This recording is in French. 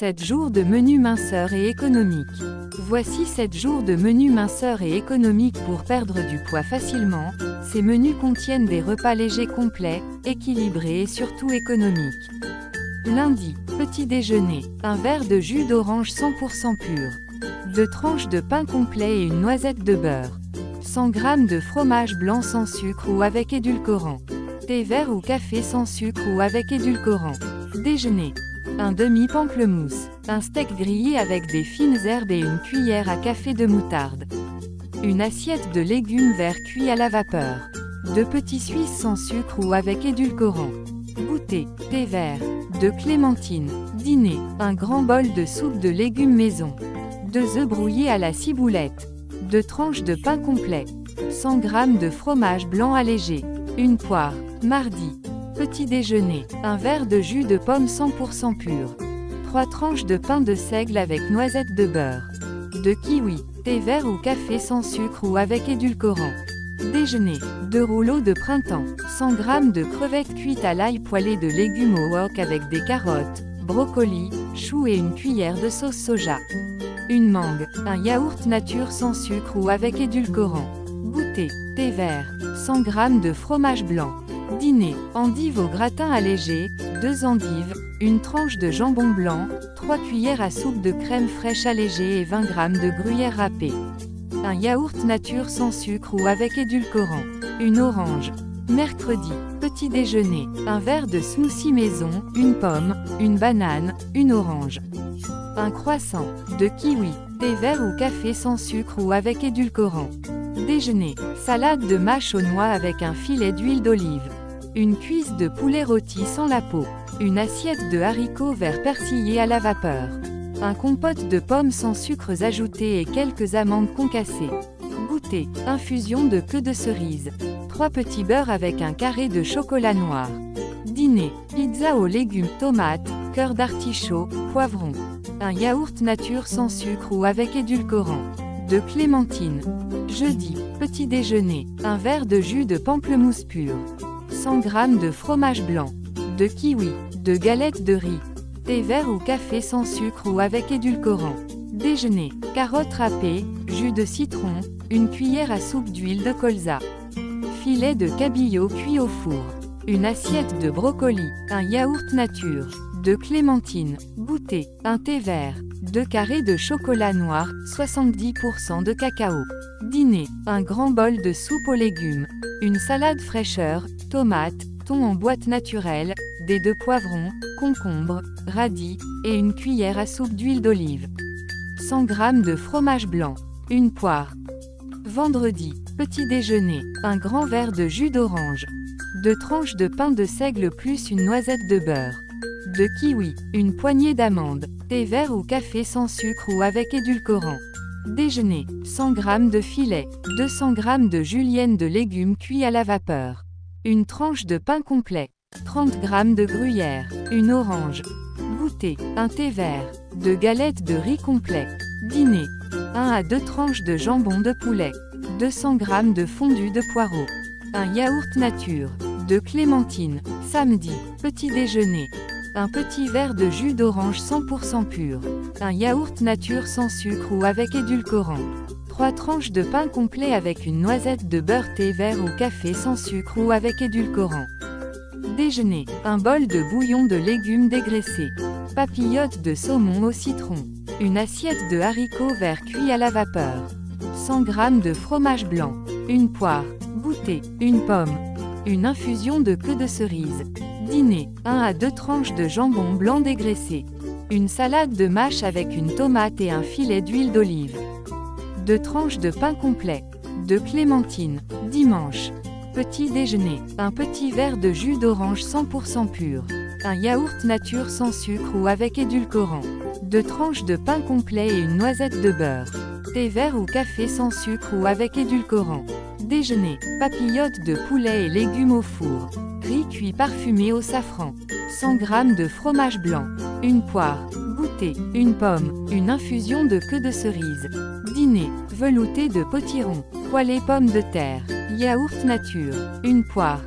7 jours de menu minceur et économique. Voici 7 jours de menu minceur et économique pour perdre du poids facilement. Ces menus contiennent des repas légers complets, équilibrés et surtout économiques. Lundi, petit déjeuner, un verre de jus d'orange 100% pur. 2 tranches de pain complet et une noisette de beurre. 100 g de fromage blanc sans sucre ou avec édulcorant. Thé vert ou café sans sucre ou avec édulcorant. Déjeuner. Un demi-pamplemousse, un steak grillé avec des fines herbes et une cuillère à café de moutarde. Une assiette de légumes verts cuits à la vapeur. 2 petits suisses sans sucre ou avec édulcorant. Goûter, thé vert. 2 clémentines. Dîner, un grand bol de soupe de légumes maison. 2 œufs brouillés à la ciboulette. 2 tranches de pain complet. 100 g de fromage blanc allégé. Une poire. Mardi. Petit déjeuner, un verre de jus de pomme 100% pur. 3 tranches de pain de seigle avec noisette de beurre. 2 kiwis, thé vert ou café sans sucre ou avec édulcorant. Déjeuner, 2 rouleaux de printemps, 100 g de crevettes cuites à l'ail poêlées de légumes au wok avec des carottes, brocolis, choux et une cuillère de sauce soja. Une mangue, un yaourt nature sans sucre ou avec édulcorant. Goûter, thé vert, 100 g de fromage blanc. Dîner, endives au gratin allégé, 2 endives, une tranche de jambon blanc, 3 cuillères à soupe de crème fraîche allégée et 20 g de gruyère râpée. Un yaourt nature sans sucre ou avec édulcorant. Une orange. Mercredi, petit déjeuner, un verre de smoothie maison, une pomme, une banane, une orange. Un croissant, 2 kiwis, thé vert ou café sans sucre ou avec édulcorant. Déjeuner, salade de mâche aux noix avec un filet d'huile d'olive. Une cuisse de poulet rôti sans la peau. Une assiette de haricots verts persillés à la vapeur. Un compote de pommes sans sucres ajoutés et quelques amandes concassées. Goûter, infusion de queue de cerise. 3 petits beurres avec un carré de chocolat noir. Dîner, pizza aux légumes, tomates, cœur d'artichaut, poivron. Un yaourt nature sans sucre ou avec édulcorant. 2 clémentines. Jeudi, petit déjeuner, un verre de jus de pamplemousse pur. 100 g de fromage blanc. 2 kiwis, 2 galettes de riz. Thé vert ou café sans sucre ou avec édulcorant. Déjeuner, carottes râpées, jus de citron, une cuillère à soupe d'huile de colza. Filet de cabillaud cuit au four. Une assiette de brocoli, un yaourt nature. 2 clémentines. Goûter, un thé vert. 2 carrés de chocolat noir, 70% de cacao. Dîner, un grand bol de soupe aux légumes. Une salade fraîcheur, tomates, thon en boîte naturelle, dés de poivrons, concombres, radis, et une cuillère à soupe d'huile d'olive. 100 g de fromage blanc. Une poire. Vendredi, petit déjeuner, un grand verre de jus d'orange. 2 tranches de pain de seigle plus une noisette de beurre. 2 kiwis, une poignée d'amandes, thé vert ou café sans sucre ou avec édulcorant. Déjeuner, 100 g de filet, 200 g de julienne de légumes cuits à la vapeur. Une tranche de pain complet, 30 g de gruyère, une orange. Goûter, un thé vert, 2 galettes de riz complet. Dîner, 1 à 2 tranches de jambon de poulet, 200 g de fondu de poireaux. Un yaourt nature, 2 clémentines. Samedi, petit déjeuner. Un petit verre de jus d'orange 100% pur. Un yaourt nature sans sucre ou avec édulcorant. 3 tranches de pain complet avec une noisette de beurre thé vert ou café sans sucre ou avec édulcorant. Déjeuner, un bol de bouillon de légumes dégraissés. Papillotes de saumon au citron. Une assiette de haricots verts cuits à la vapeur. 100 g de fromage blanc. Une poire. Goûter, une pomme. Une infusion de queue de cerise. Dîner, 1 à 2 tranches de jambon blanc dégraissé. Une salade de mâche avec une tomate et un filet d'huile d'olive. 2 tranches de pain complet. 2 clémentines. Dimanche. Petit déjeuner, un petit verre de jus d'orange 100% pur. Un yaourt nature sans sucre ou avec édulcorant. 2 tranches de pain complet et une noisette de beurre. Thé vert ou café sans sucre ou avec édulcorant. Déjeuner, papillotes de poulet et légumes au four. Riz cuit parfumé au safran. 100 g de fromage blanc. Une poire. Goûter, une pomme, une infusion de queue de cerise. Dîner, velouté de potiron. Poêlée pommes de terre. Yaourt nature. Une poire.